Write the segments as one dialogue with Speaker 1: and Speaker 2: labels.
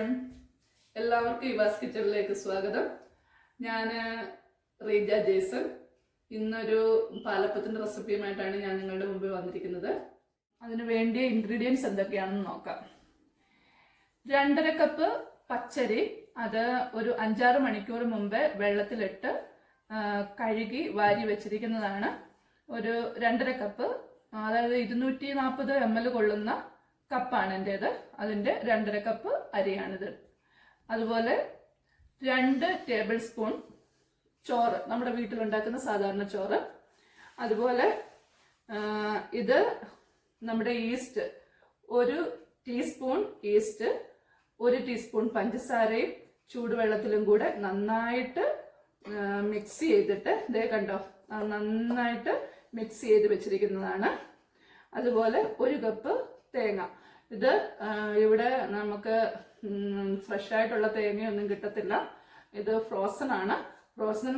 Speaker 1: Everyone, എല്ലാവർക്കും ഇവാസ് കിച്ചണിലേക്ക് സ്വാഗതം. ഞാൻ റീജ ജേസൺ. ഇന്നൊരു പാലപ്പത്തിൻ്റെ റെസിപ്പിയുമായിട്ടാണ് ഞാൻ നിങ്ങളുടെ മുമ്പിൽ വന്നിരിക്കുന്നത്. അതിന് വേണ്ടിയ ഇൻഗ്രീഡിയൻസ് എന്തൊക്കെയാണെന്ന് നോക്കാം. 2.5 കപ്പ് പച്ചരി, അത് ഒരു 5-6 മണിക്കൂർ മുമ്പേ വെള്ളത്തിലിട്ട് കഴുകി വാരി വെച്ചിരിക്കുന്നതാണ്. ഒരു 2.5 കപ്പ്, അതായത് 240 ml കൊള്ളുന്ന കപ്പാണ് എൻ്റേത്. അതിൻ്റെ 2.5 കപ്പ് അരിയാണിത്. അതുപോലെ 2 ടേബിൾ സ്പൂൺ ചോറ്, നമ്മുടെ വീട്ടിലുണ്ടാക്കുന്ന സാധാരണ ചോറ്. അതുപോലെ ഇത് നമ്മുടെ ഈസ്റ്റ്, 1 ടീസ്പൂൺ ഈസ്റ്റ്, 1 ടീസ്പൂൺ പഞ്ചസാരയും ചൂടുവെള്ളത്തിലും കൂടെ നന്നായിട്ട് മിക്സ് ചെയ്തിട്ട്, ഇതേ കണ്ടോ, നന്നായിട്ട് മിക്സ് ചെയ്ത് വെച്ചിരിക്കുന്നതാണ്. അതുപോലെ 1 കപ്പ് തേങ്ങ. ഇത് ഇവിടെ നമുക്ക് ഫ്രഷ് ആയിട്ടുള്ള തേങ്ങയൊന്നും കിട്ടത്തില്ല. ഇത് ഫ്രോസൺ ആണ്. ഫ്രോസൺ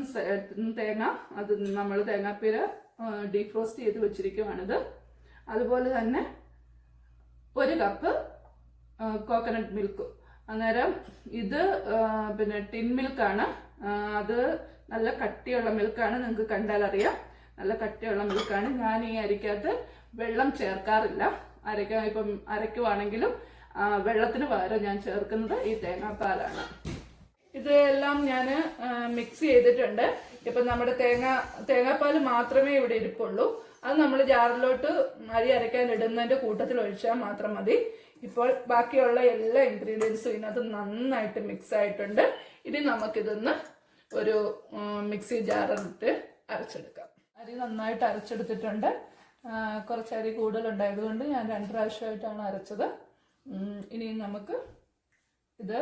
Speaker 1: തേങ്ങ, അത് നമ്മൾ തേങ്ങാപ്പീര ഡീഫ്രോസ്റ്റ് ചെയ്ത് വെച്ചിരിക്കുവാണിത്. അതുപോലെ തന്നെ 1 കപ്പ് കോക്കനട്ട് മിൽക്ക്. അന്നേരം ഇത് പിന്നെ ടിൻ മിൽക്കാണ്. അത് നല്ല കട്ടിയുള്ള മിൽക്കാണ്, നിങ്ങൾക്ക് കണ്ടാൽ അറിയാം. നല്ല കട്ടിയുള്ള മിൽക്കാണ്. ഞാൻ ഈ അരിക്കകത്ത് വെള്ളം ചേർക്കാറില്ല. ഇപ്പം അരയ്ക്കുവാണെങ്കിലും വെള്ളത്തിന് പകരം ഞാൻ ചേർക്കുന്നത് ഈ തേങ്ങാപ്പാലാണ്. ഇതെല്ലാം ഞാൻ മിക്സ് ചെയ്തിട്ടുണ്ട്. ഇപ്പം നമ്മുടെ തേങ്ങാപ്പാൽ മാത്രമേ ഇവിടെ ഇരിപ്പുള്ളൂ. അത് നമ്മൾ ജാറിലോട്ട് അരി അരയ്ക്കാൻ ഇടുന്നതിൻ്റെ കൂട്ടത്തിൽ ഒഴിച്ചാൽ മാത്രം മതി. ഇപ്പോൾ ബാക്കിയുള്ള എല്ലാ ഇൻഗ്രീഡിയൻസും ഇതിനകത്ത് നന്നായിട്ട് മിക്സ് ആയിട്ടുണ്ട്. ഇനി നമുക്കിതൊന്ന് ഒരു മിക്സി ജാറിലിട്ട് അരച്ചെടുക്കാം. അരി നന്നായിട്ട് അരച്ചെടുത്തിട്ടുണ്ട്. കുറച്ച് അരി കൂടുതലുണ്ടായതുകൊണ്ട് ഞാൻ 2 പ്രാവശ്യമായിട്ടാണ് അരച്ചത്. ഇനി നമുക്ക് ഇത്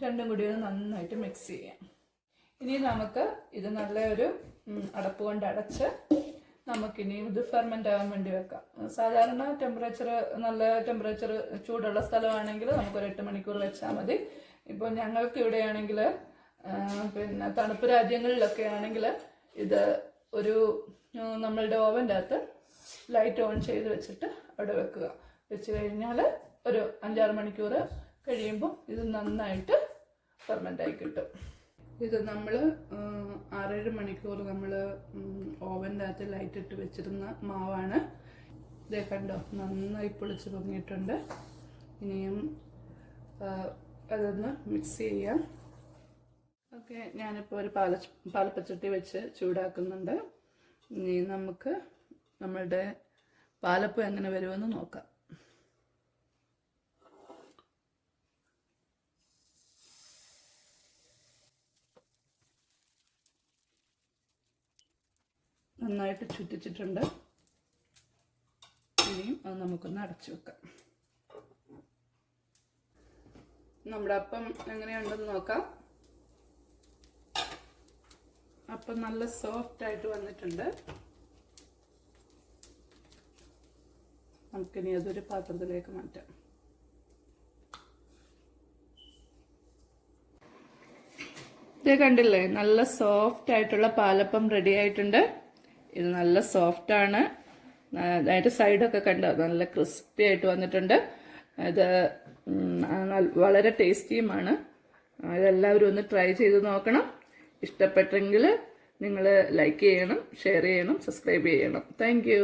Speaker 1: രണ്ടും കൂടി നന്നായിട്ട് മിക്സ് ചെയ്യാം. ഇനി നമുക്ക് ഇത് നല്ലൊരു അടപ്പ് കൊണ്ട് അടച്ച് നമുക്കിനി ഇത് ഫെർമെൻ്റ് ആവാൻ വേണ്ടി വെക്കാം. സാധാരണ നല്ല ടെമ്പറേച്ചർ ചൂടുള്ള സ്ഥലമാണെങ്കിൽ നമുക്കൊരു 8 മണിക്കൂർ വെച്ചാൽ മതി. ഇപ്പോൾ ഞങ്ങൾക്ക് ഇവിടെയാണെങ്കിൽ പിന്നെ തണുപ്പ് രാജ്യങ്ങളിലൊക്കെ ആണെങ്കിൽ ഇത് ഒരു നമ്മളുടെ ഓവൻ്റെ അകത്ത് ലൈറ്റ് ഓൺ ചെയ്ത് വെച്ചിട്ട് അവിടെ വെക്കുക. വെച്ച് കഴിഞ്ഞാൽ ഒരു 5-6 മണിക്കൂർ കഴിയുമ്പോൾ ഇത് നന്നായിട്ട് ഫെർമെൻ്റായി കിട്ടും. ഇത് നമ്മൾ 6-7 മണിക്കൂർ നമ്മൾ ഓവൻ്റെ അകത്ത് ലൈറ്റ് ഇട്ട് വെച്ചിരുന്ന മാവാണ്. ഇതേ കണ്ടോ, നന്നായി പൊളിച്ച് പൊങ്ങിയിട്ടുണ്ട്. ഇനിയും അതൊന്ന് മിക്സ് ചെയ്യാം. ഓക്കെ, ഞാനിപ്പോൾ ഒരു പാലപ്പച്ചട്ടി വെച്ച് ചൂടാക്കുന്നുണ്ട്. ഇനി നമുക്ക് നമ്മളുടെ പാലപ്പം എങ്ങനെ വരുമെന്ന് നോക്കാം. നന്നായിട്ട് ചുറ്റിച്ചിട്ടുണ്ട്. ഇനിയും അത് നമുക്കൊന്ന് അടച്ചു വെക്കാം. നമ്മുടെ അപ്പം എങ്ങനെയുണ്ടെന്ന് നോക്കാം. അപ്പം നല്ല സോഫ്റ്റ് ആയിട്ട് വന്നിട്ടുണ്ട്. നമുക്കിനി അതൊരു പാത്രത്തിലേക്ക് മാറ്റാം. ഇത് കണ്ടില്ലേ, നല്ല സോഫ്റ്റ് ആയിട്ടുള്ള പാലപ്പം റെഡി ആയിട്ടുണ്ട്. ഇത് നല്ല സോഫ്റ്റാണ്. അതിൻ്റെ സൈഡൊക്കെ കണ്ടോ, നല്ല ക്രിസ്പി ആയിട്ട് വന്നിട്ടുണ്ട്. ഇത് വളരെ ടേസ്റ്റിയുമാണ്. ഇതെല്ലാവരും ഒന്ന് ട്രൈ ചെയ്ത് നോക്കണം. ഇഷ്ടപ്പെട്ടെങ്കിൽ നിങ്ങൾ ലൈക്ക് ചെയ്യണം, ഷെയർ ചെയ്യണം, സബ്സ്ക്രൈബ് ചെയ്യണം. Thank you.